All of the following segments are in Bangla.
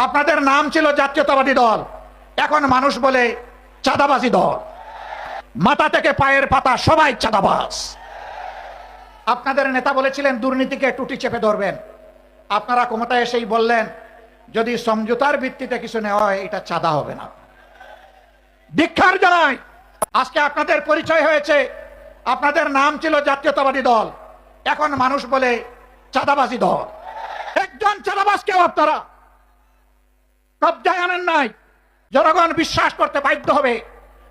আপনাদের নাম ছিল জাতীয়তাবাদী দল, এখন মানুষ বলে চাঁদাবাজি দল। মাথা থেকে পায়ের পাতা সবাই চাঁদাবাজ। আপনাদের নেতা বলেছিলেন দুর্নীতিকে টুটি চেপে ধরবেন। আপনারা ক্ষমতায় এসেই বললেন যদি সমঝোতার ভিত্তিতে কিছু নেওয়া হয় এটা চাঁদা হবে না। ধিক্কার জানাই, আজকে আপনাদের পরিচয় হয়েছে আপনাদের নাম ছিল জাতীয়তাবাদী দল, এখন মানুষ বলে চাঁদাবাজি দল। একজন চাঁদাবাজ কেউ আপনারা কবজায় আনেন নাই। জনগণ বিশ্বাস করতে বাধ্য হবে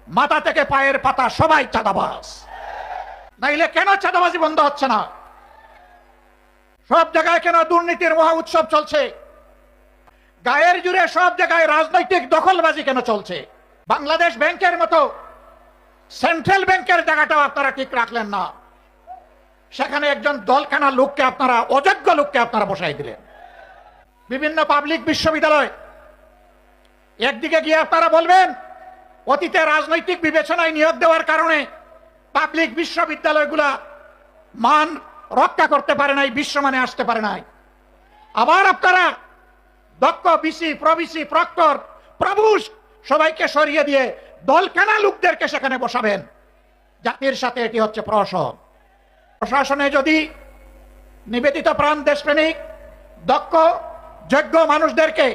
মাথা থেকে পায়ের পাতা সবাই চাঁদাবাজ। নাইলে কেন চাঁদাবাজি বন্ধ হচ্ছে না? সব জায়গায় কেন দুর্নীতির মহা উৎসব চলছে? গায়ের জুড়ে সব জায়গায় রাজনৈতিক দখলবাজি কেন চলছে? বাংলাদেশ ব্যাংকের মতো সেন্ট্রাল ব্যাংকের জায়গাটাও আপনারা ঠিক রাখলেন না। সেখানে একজন দলখানা লোককে আপনারা, অযোগ্য লোককে আপনারা বসাই দিলেন। বিভিন্ন পাবলিক বিশ্ববিদ্যালয়, একদিকে গিয়ে আপনারা বলবেন অতীতে রাজনৈতিক বিবেচনায় নিয়োগ দেওয়ার কারণে পাবলিক বিশ্ববিদ্যালয়গুলা মান রক্ষা করতে পারে নাই, বিশ্বমানে আসতে পারে নাই। আবার আপনারা দক্ষ বিসি, প্রবিসি, প্রক্টর, প্রভুষ সবাইকে সরিয়ে দিয়ে দলখানা লোকদেরকে সেখানে বসাবেন। জাতির সাথে এটি হচ্ছে প্রহসন। প্রশাসনে যদি নিবেদিত প্রাণ দেশপ্রেমিক দক্ষ যোগ্য মানুষদেরকে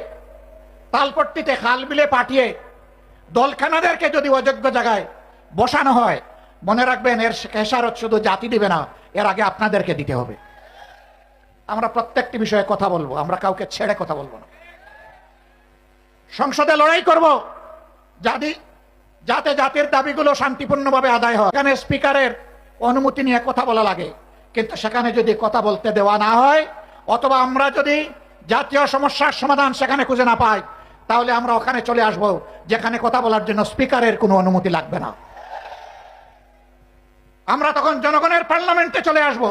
তালপট্টিতে খাল বিলে পাঠিয়ে দলখানাদেরকে যদি অযোগ্য জায়গায় বসানো হয়, মনে রাখবেন এর খেসারত শুধু জাতি দিবে না, এর আগে আপনাদেরকে দিতে হবে। আমরা প্রত্যেকটি বিষয়ে কথা বলবো, আমরা কাউকে ছেড়ে কথা বলবো না। সংসদে লড়াই করব যাতে জাতির দাবিগুলো শান্তিপূর্ণভাবে আদায় হয়। এখানে স্পিকারের অনুমতি নিয়ে কথা বলা লাগে, কিন্তু সেখানে যদি কথা বলতে দেওয়া না হয় অথবা আমরা যদি জাতীয় সমস্যার সমাধান সেখানে খুঁজে না পাই, তাহলে আমরা ওখানে চলে আসব যেখানে কথা বলার জন্য স্পিকারের কোনো অনুমতি লাগবে না। আমরা তখন জনগণের পার্লামেন্টে চলে আসব।